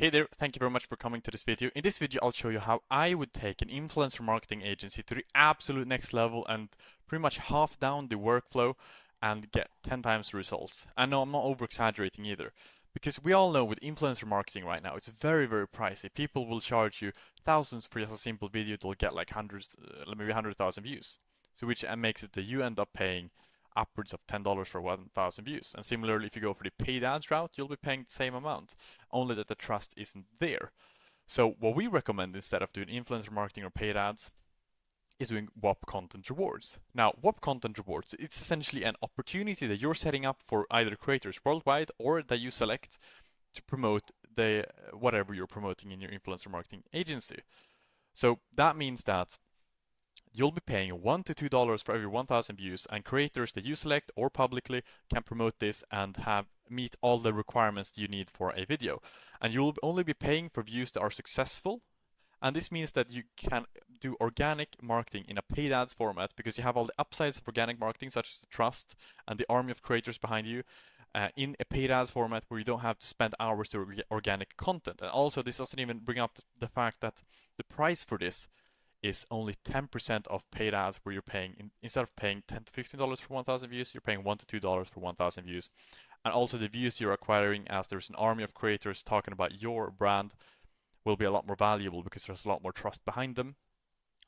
Hey there, thank you very much for coming to this video. In this video, I'll show you how I would take an influencer marketing agency to the absolute next level and pretty much half down the workflow and get 10 times the results. And no, I'm not over exaggerating either. Because we all know with influencer marketing right now, it's very, very pricey. People will charge you thousands for just a simple video. They'll get like hundreds, maybe 100,000 views. So which makes it that you end up paying upwards of $10 for 1,000 views. And similarly, if you go for the paid ads route, you'll be paying the same amount, only that the trust isn't there. So what we recommend instead of doing influencer marketing or paid ads is doing Whop Content Rewards. Now, Whop Content Rewards, it's essentially an opportunity that you're setting up for either creators worldwide or that you select to promote the whatever you're promoting in your influencer marketing agency. So that means that you'll be paying $1 to $2 for every 1,000 views, and creators that you select or publicly can promote this and meet all the requirements you need for a video. And you'll only be paying for views that are successful. And this means that you can do organic marketing in a paid ads format because you have all the upsides of organic marketing, such as the trust and the army of creators behind you, in a paid ads format where you don't have to spend hours to organic content. And also, this doesn't even bring up the fact that the price for this is only 10% of paid ads, where you're paying, instead of paying $10 to $15 for 1,000 views, you're paying $1 to $2 for 1,000 views. And also the views you're acquiring, as there's an army of creators talking about your brand, will be a lot more valuable because there's a lot more trust behind them.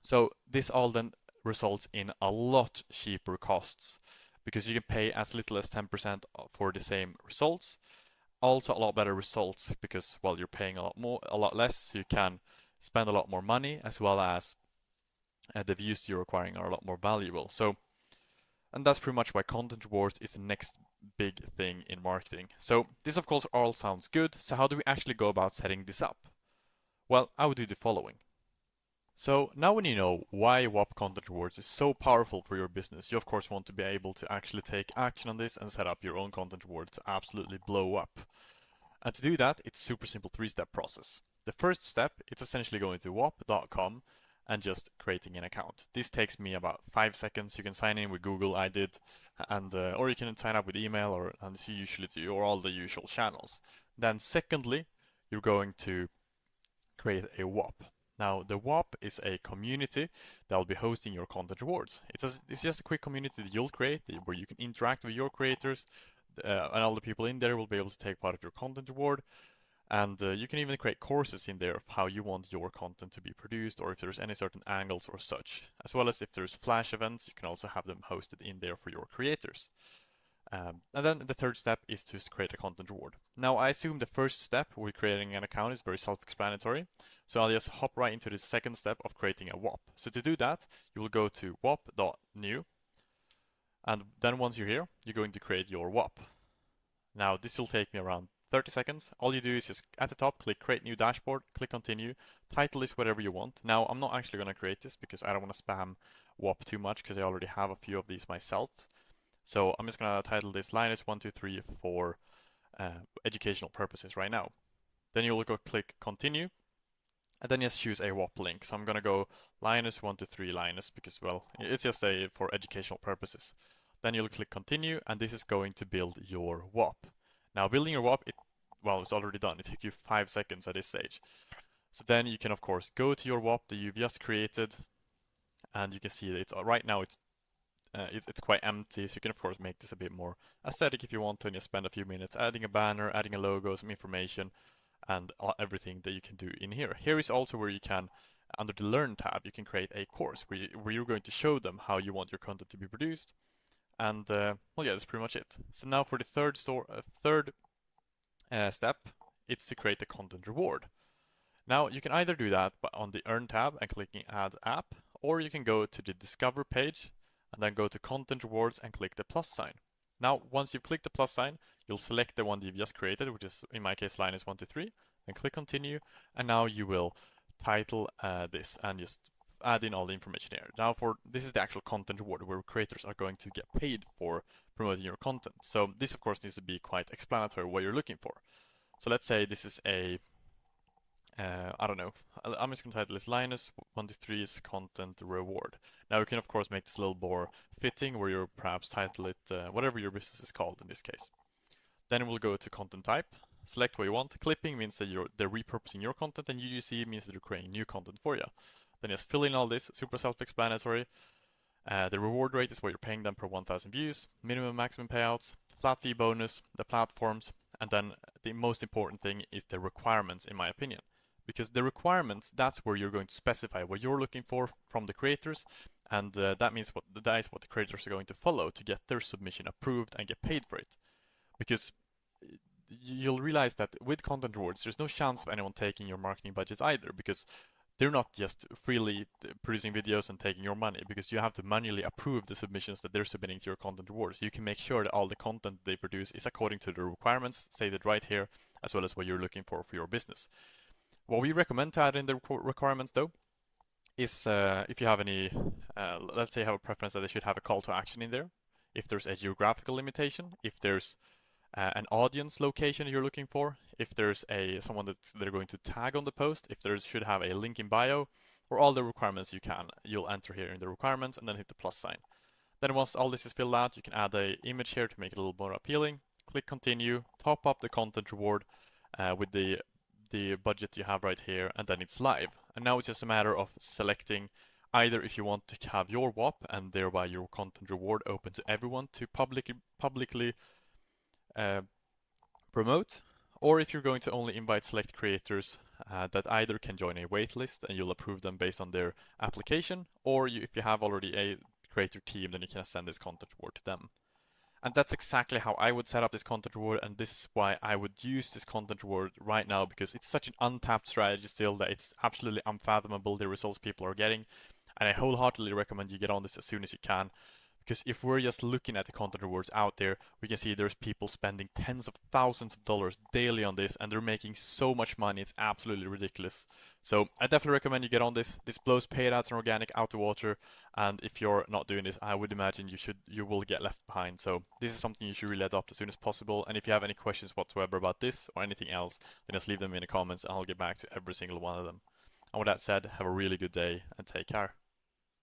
So this all then results in a lot cheaper costs because you can pay as little as 10% for the same results. Also a lot better results because, well, you're paying a lot less, so you can spend a lot more money, as well as the views you're acquiring are a lot more valuable. So, and that's pretty much why content rewards is the next big thing in marketing. So this of course all sounds good. So how do we actually go about setting this up? Well, I would do the following. So now when you know why Whop Content Rewards is so powerful for your business, you of course want to be able to actually take action on this and set up your own content reward to absolutely blow up. And to do that, it's a super simple 3-step process. The first step, it's essentially going to whop.com and just creating an account. This takes me about 5 seconds. You can sign in with Google, I did, and or you can sign up with email, or as you usually do, or all the usual channels. Then secondly, you're going to create a Whop. Now, the Whop is a community that will be hosting your content rewards. It's just a quick community that you'll create where you can interact with your creators, and all the people in there will be able to take part of your content reward. And you can even create courses in there of how you want your content to be produced, or if there's any certain angles or such. As well as if there's flash events, you can also have them hosted in there for your creators. And then the third step is to create a content reward. Now, I assume the first step with creating an account is very self-explanatory. So I'll just hop right into the second step of creating a Whop. So to do that, you will go to whop.new. And then once you're here, you're going to create your Whop. Now, this will take me around 30 seconds. All you do is just at the top, click create new dashboard, click continue, title is whatever you want. Now, I'm not actually going to create this because I don't want to spam Whop too much because I already have a few of these myself. So I'm just going to title this Linus123 for educational purposes right now. Then you'll go click continue, and then just choose a Whop link. So I'm going to go Linus123 Linus because, well, it's just for educational purposes. Then you'll click continue, and this is going to build your Whop. Now, building your Whop, it's already done. It took you 5 seconds at this stage. So then you can, of course, go to your Whop that you've just created, and you can see that it's right now it's quite empty. So you can, of course, make this a bit more aesthetic if you want to, and just spend a few minutes adding a banner, adding a logo, some information, and everything that you can do in here. Here is also where you can, under the Learn tab, you can create a course where you're going to show them how you want your content to be produced. And well, yeah, that's pretty much it. So now for the third step, it's to create a content reward. Now you can either do that on the Earn tab and clicking Add App, or you can go to the Discover page and then go to Content Rewards and click the plus sign. Now, once you've clicked the plus sign, you'll select the one that you've just created, which is in my case Linus123, and click Continue, and now you will title this and just add in all the information here. Now, this is the actual content reward where creators are going to get paid for promoting your content. So this, of course, needs to be quite explanatory what you're looking for. So let's say this is a I don't know. I'm just going to title this Linus123's content reward. Now you can of course make this a little more fitting, where you perhaps title it whatever your business is called in this case. Then we'll go to content type, select what you want. Clipping means that they're repurposing your content, and UGC means that they're creating new content for you. Then just fill in all this, super self-explanatory. The reward rate is what you're paying them per 1,000 views, minimum maximum payouts, flat fee bonus, the platforms, and then the most important thing is the requirements, in my opinion. Because the requirements, that's where you're going to specify what you're looking for from the creators, and that is what the creators are going to follow to get their submission approved and get paid for it. Because you'll realize that with content rewards, there's no chance of anyone taking your marketing budgets either, because they're not just freely producing videos and taking your money, because you have to manually approve the submissions that they're submitting to your content rewards. So you can make sure that all the content they produce is according to the requirements stated right here, as well as what you're looking for your business. What we recommend to add in the requirements, though, is if you have any, let's say you have a preference that they should have a call to action in there, if there's a geographical limitation, if there's an audience location you're looking for, if there's someone that they're going to tag on the post, if there should have a link in bio, or all the requirements you'll enter here in the requirements and then hit the plus sign. Then once all this is filled out, you can add an image here to make it a little more appealing. Click continue, top up the content reward with the budget you have right here, and then it's live. And now it's just a matter of selecting either if you want to have your WOP and thereby your content reward open to everyone to publicly promote, or if you're going to only invite select creators that either can join a waitlist and you'll approve them based on their application, or if you have already a creator team, then you can send this content reward to them. And that's exactly how I would set up this content reward, and this is why I would use this content reward right now, because it's such an untapped strategy still that it's absolutely unfathomable the results people are getting. And I wholeheartedly recommend you get on this as soon as you can. Because if we're just looking at the content rewards out there, we can see there's people spending tens of thousands of dollars daily on this, and they're making so much money, it's absolutely ridiculous. So I definitely recommend you get on this. This blows paid ads and organic out the water, and if you're not doing this, I would imagine you will get left behind. So this is something you should really adopt as soon as possible. And if you have any questions whatsoever about this or anything else, then just leave them in the comments and I'll get back to every single one of them. And with that said, have a really good day and take care.